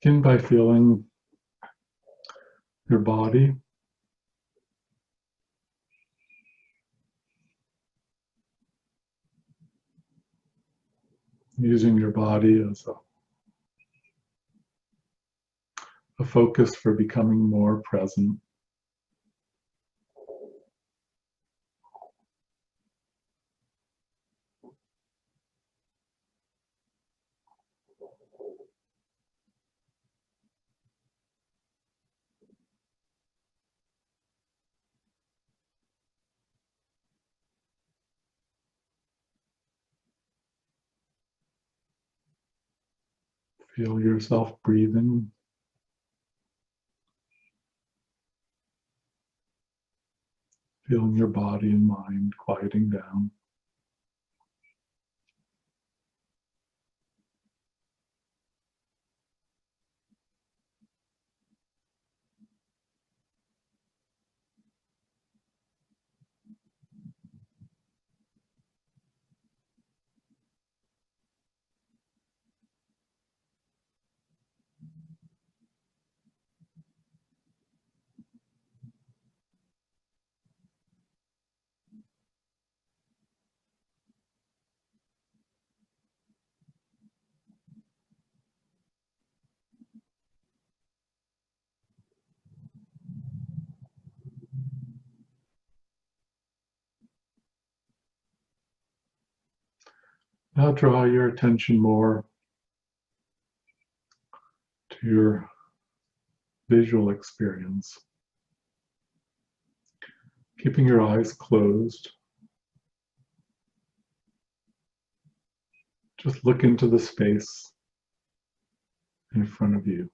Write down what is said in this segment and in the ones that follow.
Begin by feeling your body. Using your body as a focus for becoming more present. Feel yourself breathing. Feeling your body and mind quieting down. Now draw your attention more to your visual experience. Keeping your eyes closed. Just look into the space in front of you.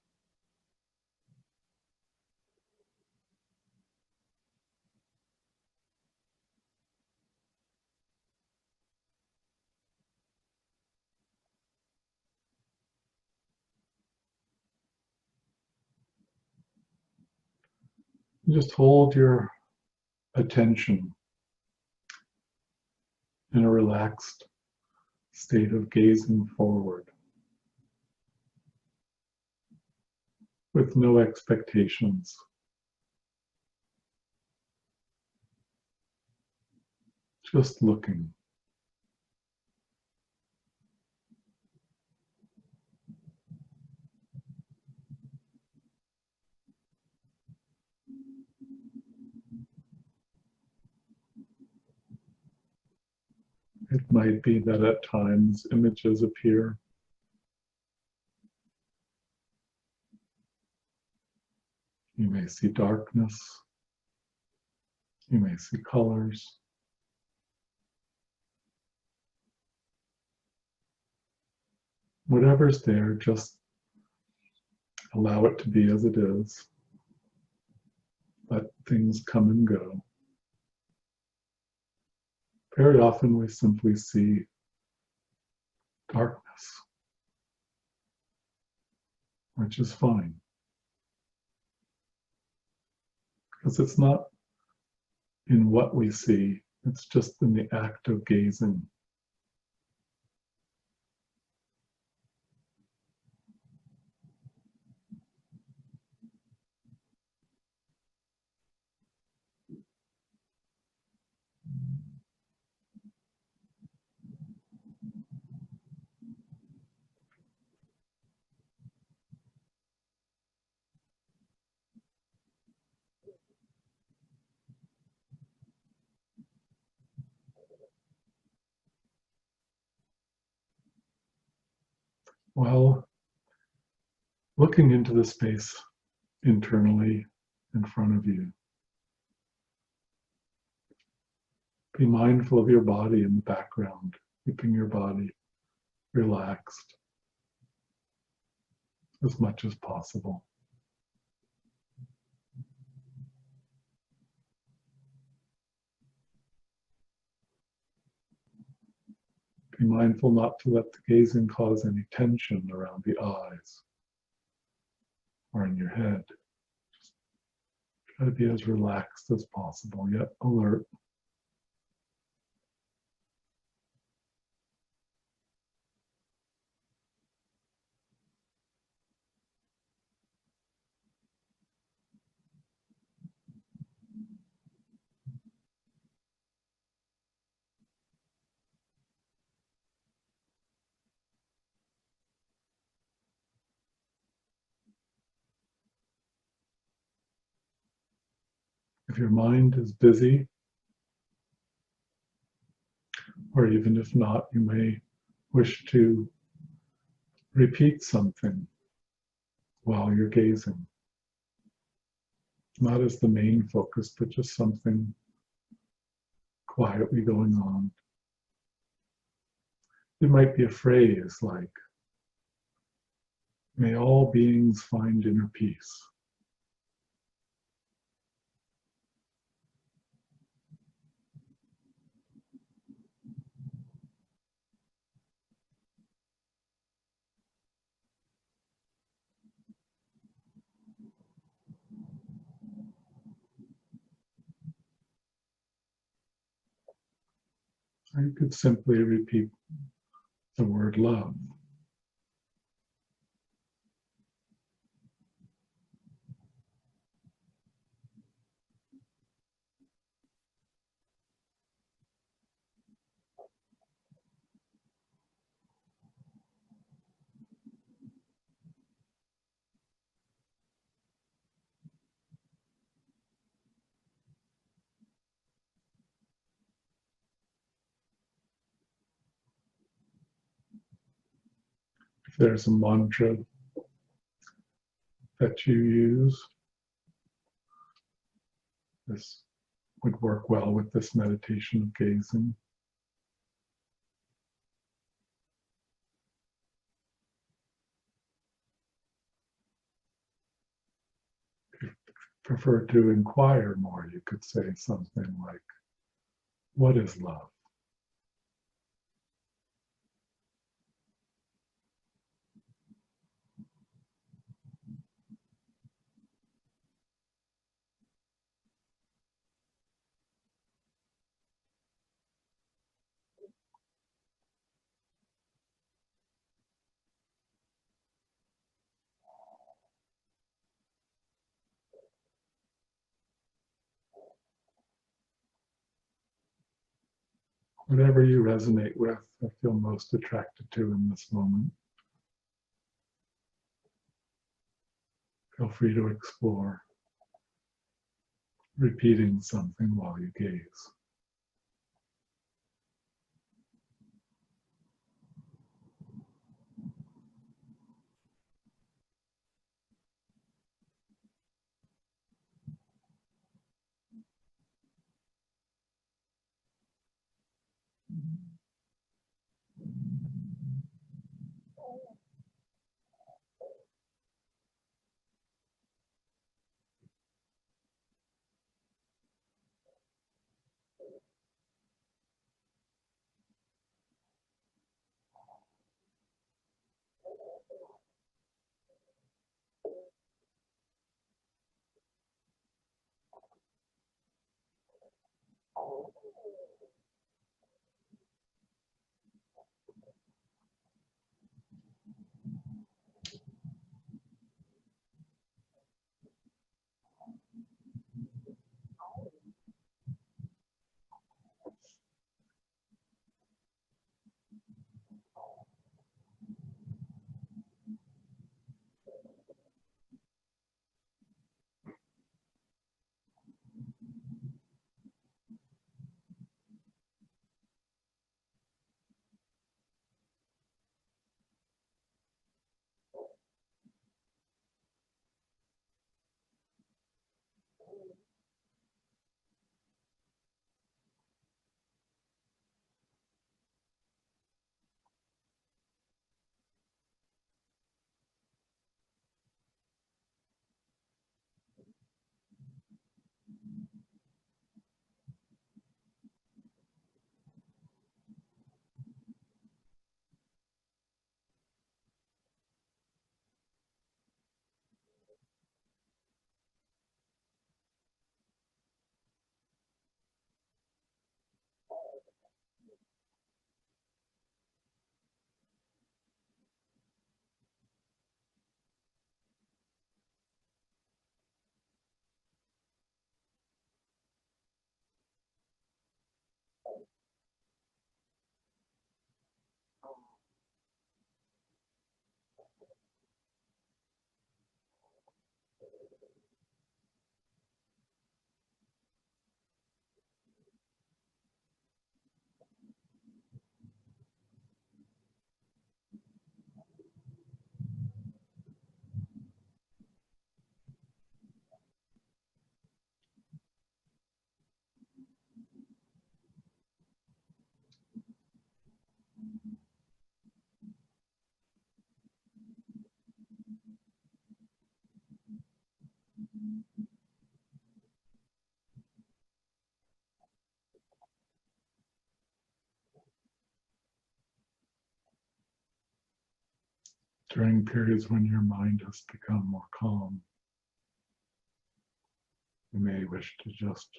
Just hold your attention in a relaxed state of gazing forward with no expectations. Just looking. It might be that at times images appear. You may see darkness. You may see colors. Whatever's there, just allow it to be as it is. Let things come and go. Very often we simply see darkness, which is fine. Because it's not in what we see, it's just in the act of gazing. While looking into the space internally in front of you, be mindful of your body in the background, keeping your body relaxed as much as possible. Be mindful not to let the gazing cause any tension around the eyes or in your head. Just try to be as relaxed as possible, yet alert. If your mind is busy, or even if not, you may wish to repeat something while you're gazing. Not as the main focus, but just something quietly going on. It might be a phrase like, "May all beings find inner peace." Or you could simply repeat the word love. If there's a mantra that you use, this would work well with this meditation of gazing. If you prefer to inquire more, you could say something like, "What is love?" Whatever you resonate with or feel most attracted to in this moment, feel free to explore repeating something while you gaze. During periods when your mind has become more calm, you may wish to just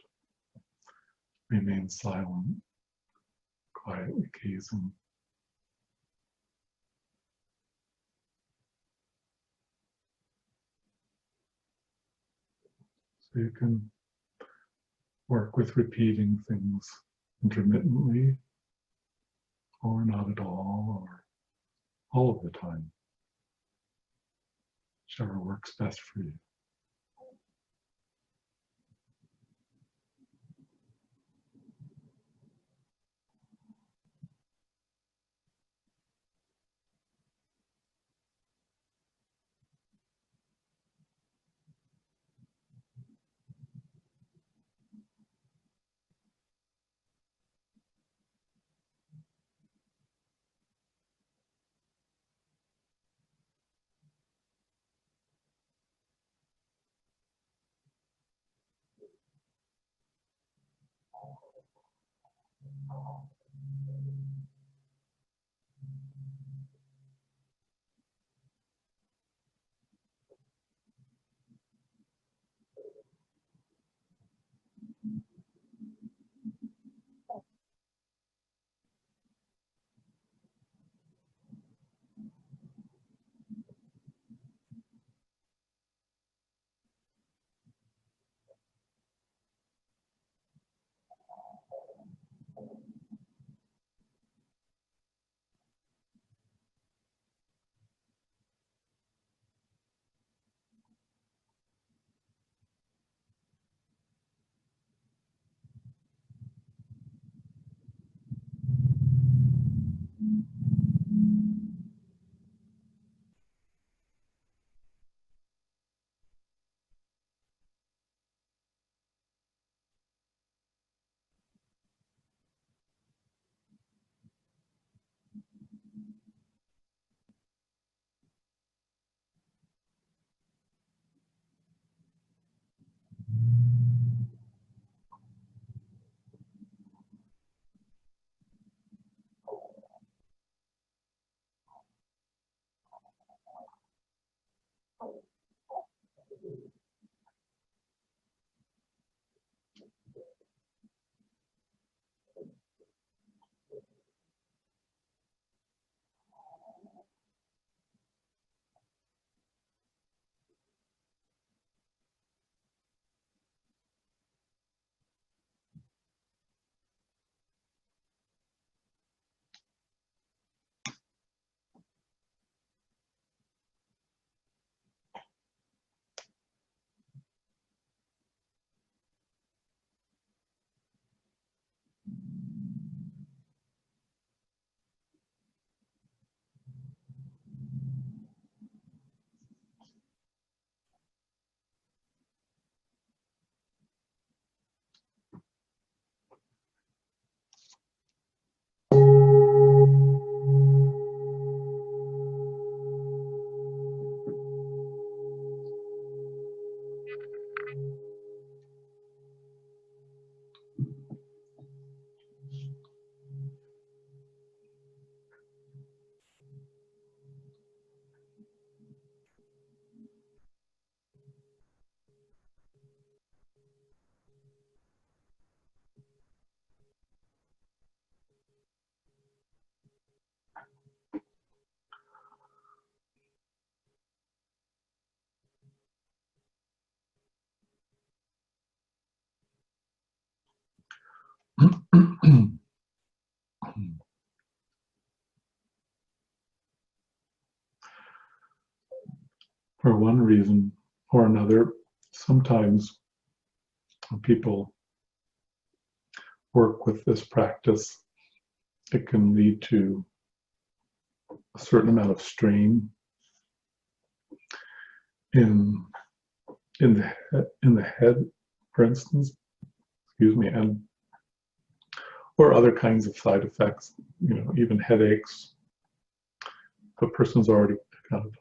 remain silent, quietly gazing. So you can work with repeating things intermittently, or not at all, or all of the time, whichever works best for you. For one reason or another, sometimes when people work with this practice, it can lead to a certain amount of strain in the head, for instance, excuse me, and or other kinds of side effects, even headaches. If a person's already kind of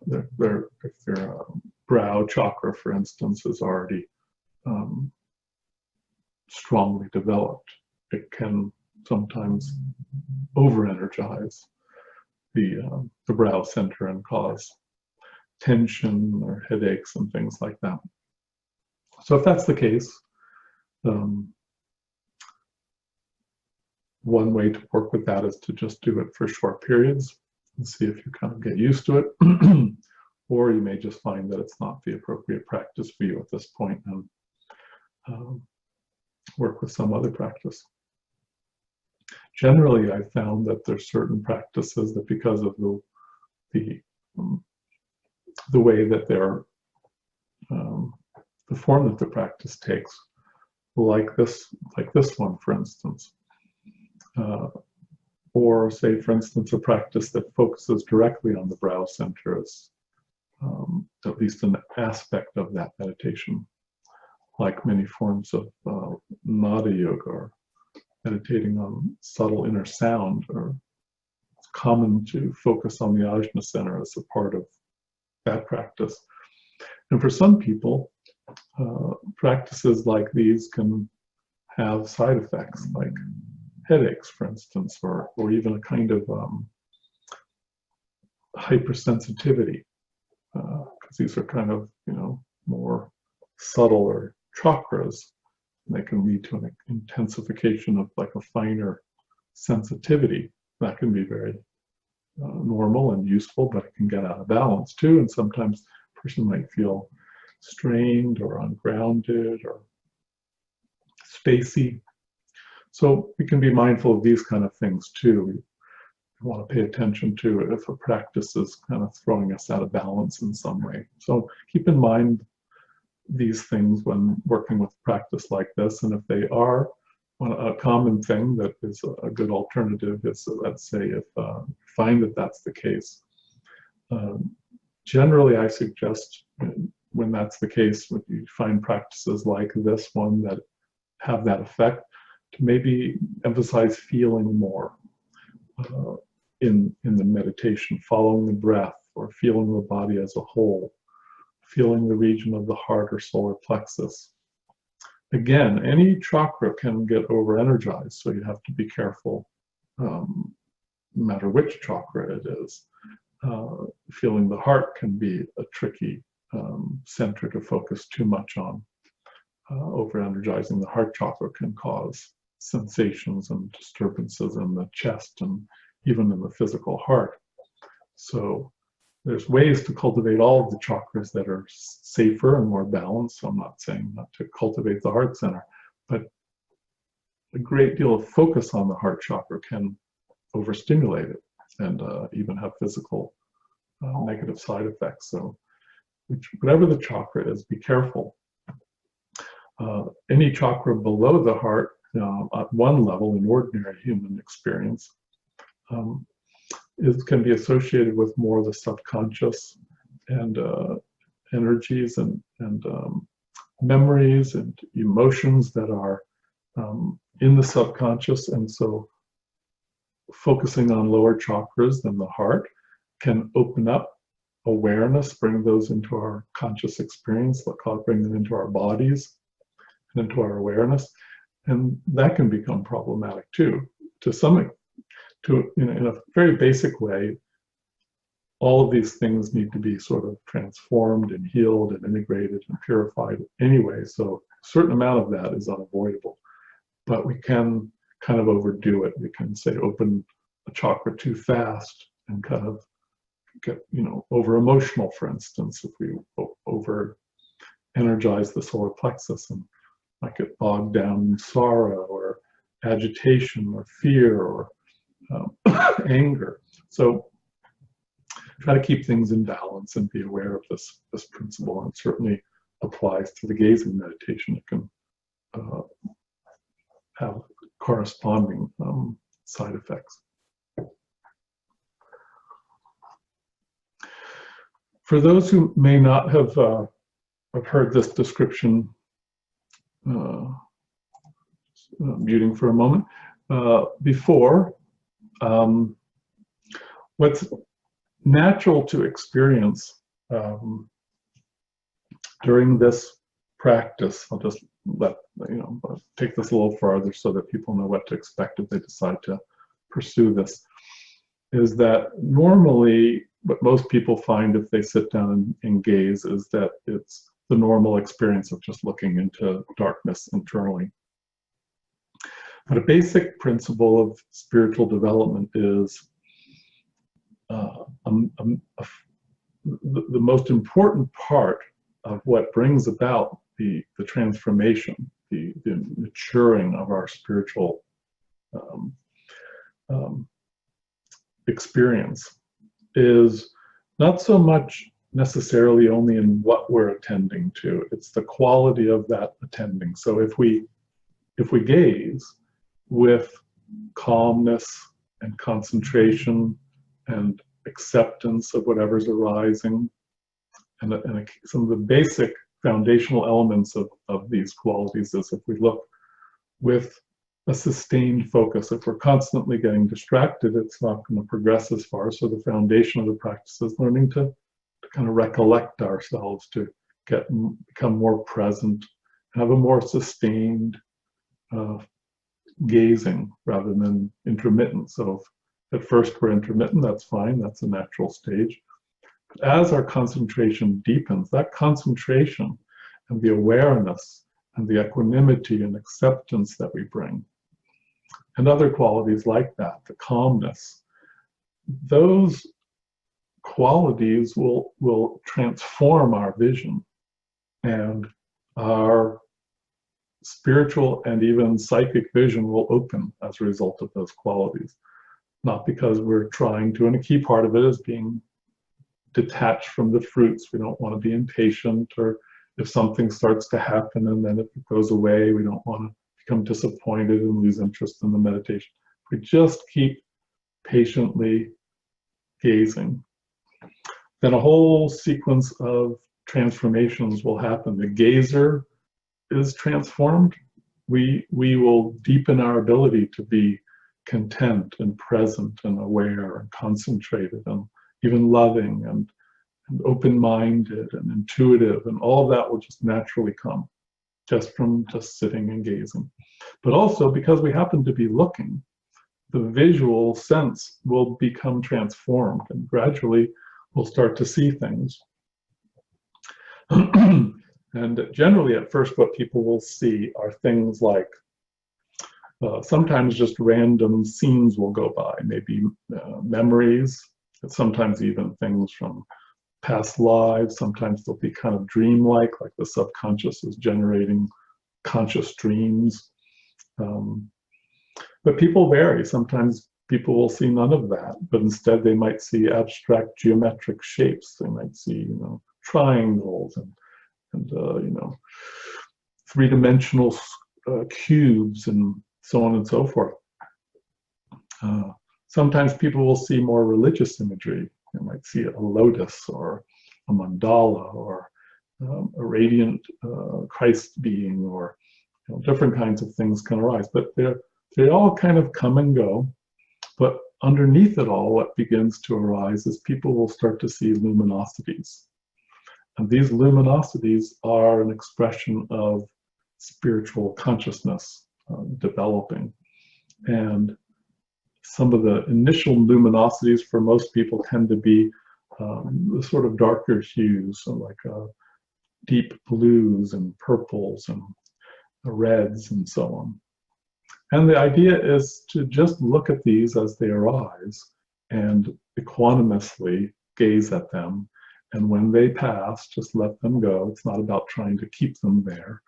if their brow chakra, for instance, is already strongly developed, it can sometimes over-energize the brow center and cause tension or headaches and things like that. So if that's the case, one way to work with that is to just do it for short periods and see if you kind of get used to it. Or you may just find that it's not the appropriate practice for you at this point and work with some other practice. Generally, I found that there's certain practices that, because of the way that they're the form that the practice takes, like this one, for instance, or say, for instance, a practice that focuses directly on the brow center is at least an aspect of that meditation, like many forms of Nada Yoga or meditating on subtle inner sound. Or it's common to focus on the Ajna center as a part of that practice. And for some people, practices like these can have side effects, like headaches, for instance, or even a kind of hypersensitivity, because these are kind of, more subtle or chakras. And they can lead to an intensification of like a finer sensitivity. That can be very normal and useful, but it can get out of balance too. And sometimes a person might feel strained or ungrounded or spacey. So we can be mindful of these kind of things too. We want to pay attention to if a practice is kind of throwing us out of balance in some way. So keep in mind these things when working with practice like this. And if they are, a common thing that is a good alternative is, let's say, if you find that that's the case, generally I suggest, when that's the case, when you find practices like this one that have that effect, to maybe emphasize feeling more in the meditation, following the breath, or feeling the body as a whole, feeling the region of the heart or solar plexus. Again, any chakra can get over-energized, so you have to be careful, no matter which chakra it is. Feeling the heart can be a tricky center to focus too much on. Over-energizing the heart chakra can cause sensations and disturbances in the chest and even in the physical heart. So there's ways to cultivate all of the chakras that are safer and more balanced. So I'm not saying not to cultivate the heart center, but a great deal of focus on the heart chakra can overstimulate it and even have physical negative side effects. So whatever the chakra is, be careful. Any chakra below the heart, at one level in ordinary human experience, can be associated with more of the subconscious and energies and memories and emotions that are in the subconscious. And so focusing on lower chakras than the heart can open up awareness, bring those into our conscious experience, let's call it, bring them into our bodies and into our awareness. And that can become problematic too. In a very basic way, all of these things need to be sort of transformed and healed and integrated and purified anyway. So a certain amount of that is unavoidable, but we can kind of overdo it. We can say open a chakra too fast and kind of get, over emotional, for instance, if we over energize the solar plexus and might get bogged down in sorrow or agitation or fear or anger. So try to keep things in balance and be aware of this principle. And it certainly applies to the gazing meditation. It can have corresponding side effects. For those who may not have heard this description, muting for a moment, before, what's natural to experience during this practice, I'll just take this a little farther so that people know what to expect if they decide to pursue this, is that normally what most people find if they sit down and gaze is that it's the normal experience of just looking into darkness internally. But a basic principle of spiritual development is the most important part of what brings about the transformation, the maturing of our spiritual experience is not so much necessarily only in what we're attending to, it's the quality of that attending. So if we gaze with calmness and concentration and acceptance of whatever's arising, and some of the basic foundational elements of these qualities is if we look with a sustained focus. If we're constantly getting distracted, it's not going to progress as far. So the foundation of the practice is learning to kind of recollect ourselves, to become more present, have a more sustained gazing rather than intermittent. So if at first we're intermittent, that's fine, that's a natural stage. But as our concentration deepens, that concentration and the awareness and the equanimity and acceptance that we bring, and other qualities like that, the calmness, those qualities will transform our vision, and our spiritual and even psychic vision will open as a result of those qualities. Not because we're trying to, and a key part of it is being detached from the fruits. We don't want to be impatient, or if something starts to happen and then it goes away, we don't want to become disappointed and lose interest in the meditation. We just keep patiently gazing, then a whole sequence of transformations will happen. The gazer is transformed. We will deepen our ability to be content and present and aware and concentrated and even loving and open-minded and intuitive, and all of that will just naturally come just from just sitting and gazing. But also because we happen to be looking, the visual sense will become transformed, and gradually we'll start to see things. And generally at first what people will see are things like sometimes just random scenes will go by, maybe memories, sometimes even things from past lives. Sometimes they'll be kind of dreamlike, like the subconscious is generating conscious dreams. But people vary. Sometimes people will see none of that, but instead they might see abstract geometric shapes. They might see, triangles and three-dimensional cubes and so on and so forth. Sometimes people will see more religious imagery. You might see a lotus or a mandala or a radiant Christ being, or different kinds of things can arise. But they all kind of come and go. But underneath it all, what begins to arise is people will start to see luminosities. And these luminosities are an expression of spiritual consciousness developing. And some of the initial luminosities for most people tend to be the sort of darker hues, so like deep blues and purples and reds and so on. And the idea is to just look at these as they arise and equanimously gaze at them. And when they pass, just let them go. It's not about trying to keep them there.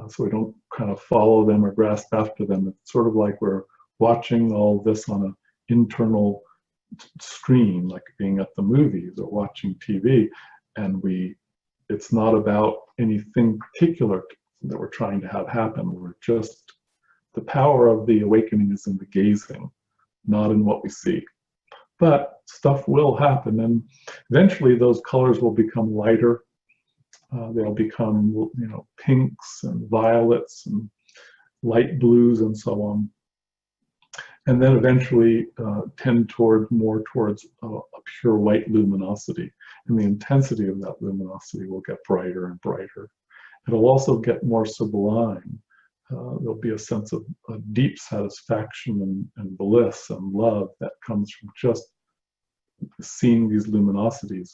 So we don't kind of follow them or grasp after them. It's sort of like we're watching all this on an internal screen, like being at the movies or watching TV. And it's not about anything particular that we're trying to have happen. We're just, the power of the awakening is in the gazing, not in what we see. But stuff will happen, and eventually those colors will become lighter. They'll become, pinks and violets and light blues and so on. And then eventually tend more towards a pure white luminosity. And the intensity of that luminosity will get brighter and brighter. It'll also get more sublime. There'll be a sense of deep satisfaction and bliss and love that comes from just seeing these luminosities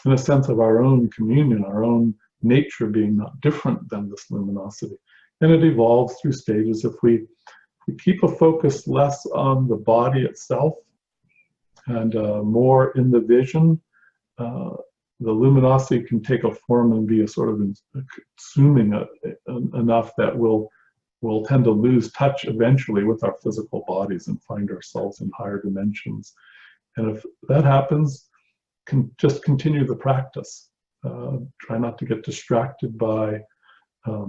in a sense of our own communion, our own nature being not different than this luminosity. And it evolves through stages. If we keep a focus less on the body itself and more in the vision, the luminosity can take a form and be a sort of consuming enough that we'll tend to lose touch eventually with our physical bodies and find ourselves in higher dimensions. And if that happens, just continue the practice. Try not to get distracted by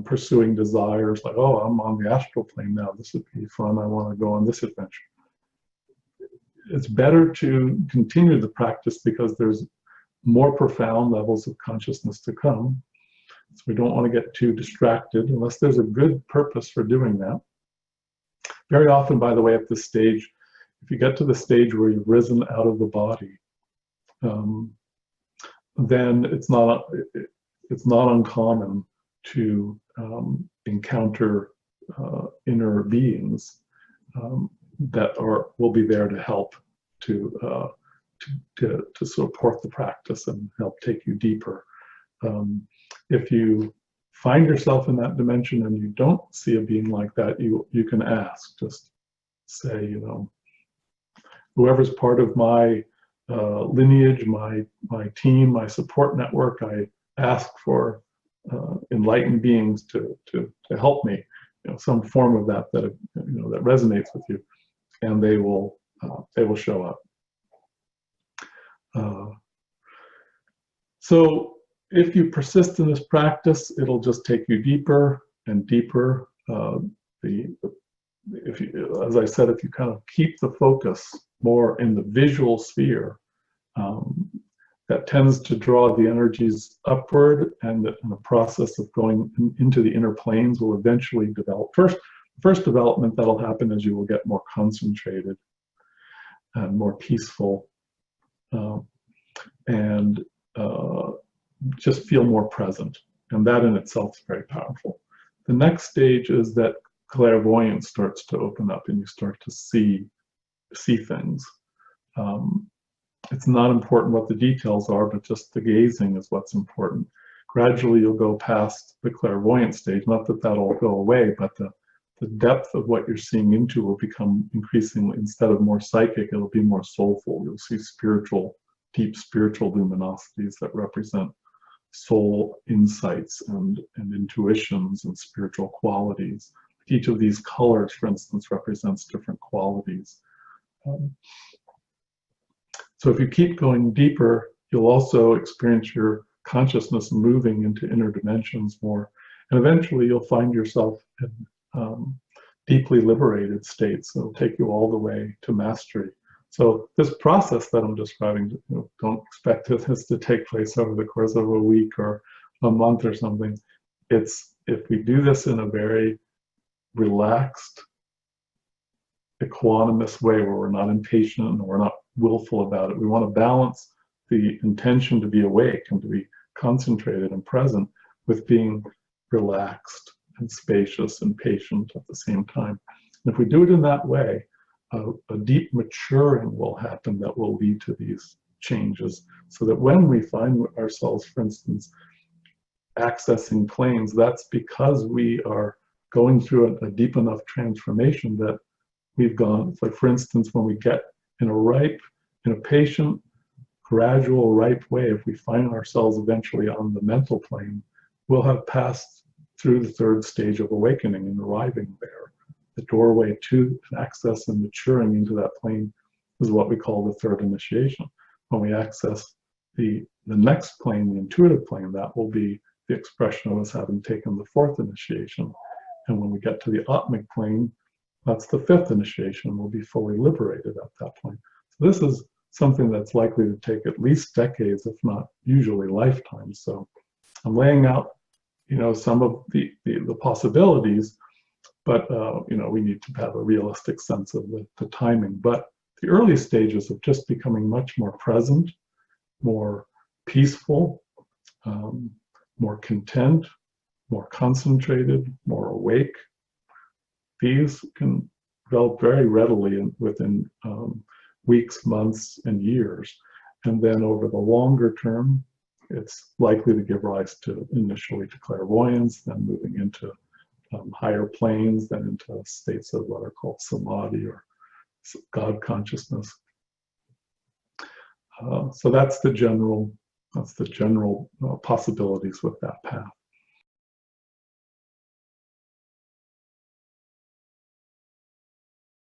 pursuing desires like, oh, I'm on the astral plane now, this would be fun, I want to go on this adventure. It's better to continue the practice because there's more profound levels of consciousness to come. So we don't want to get too distracted unless there's a good purpose for doing that. Very often, by the way, at this stage, if you get to the stage where you've risen out of the body, then it's not uncommon to encounter inner beings that will be there to help to support the practice and help take you deeper. If you find yourself in that dimension and you don't see a being like that, you can ask. Just say, you know, whoever's part of my lineage, my team, my support network, I ask for enlightened beings to help me. You know, some form of that you know, that resonates with you, and they will show up. So if you persist in this practice, it'll just take you deeper and deeper. As I said, if you kind of keep the focus more in the visual sphere, that tends to draw the energies upward, and the process of going into the inner planes will eventually develop. First development that'll happen is you will get more concentrated and more peaceful, and just feel more present. And that in itself is very powerful. The next stage is that clairvoyance starts to open up and you start to see things. It's not important what the details are, but just the gazing is what's important. Gradually you'll go past the clairvoyant stage, not that that'll go away, but the depth of what you're seeing into will become increasingly, instead of more psychic, it'll be more soulful. You'll see deep spiritual luminosities that represent soul insights and intuitions and spiritual qualities. Each of these colors, for instance, represents different qualities. So if you keep going deeper, you'll also experience your consciousness moving into inner dimensions more. And eventually you'll find yourself in deeply liberated states. It'll take you all the way to mastery. So this process that I'm describing, you know, don't expect this to take place over the course of a week or a month or something. If we do this in a very relaxed, equanimous way where we're not impatient and we're not willful about it. We want to balance the intention to be awake and to be concentrated and present with being relaxed and spacious and patient at the same time. And if we do it in that way, a deep maturing will happen that will lead to these changes, so that when we find ourselves, for instance, accessing planes, that's because we are going through a deep enough transformation that we've gone. It's like, for instance, when we get in a patient, gradual, ripe way, if we find ourselves eventually on the mental plane, we'll have passed through the third stage of awakening and arriving there. The doorway to access and maturing into that plane is what we call the third initiation. When we access the next plane, the intuitive plane, that will be the expression of us having taken the fourth initiation. And when we get to the Atmic plane, that's the fifth initiation. We'll be fully liberated at that point. So this is something that's likely to take at least decades, if not usually lifetimes. So I'm laying out, you know, some of the possibilities, but you know, we need to have a realistic sense of the timing. But the early stages of just becoming much more present, more peaceful, more content, more concentrated, more awake, these can develop very readily within weeks, months, and years. And then over the longer term, it's likely to give rise to initially to clairvoyance, then moving into higher planes, then into states of what are called samadhi or God consciousness. So that's the general possibilities with that path.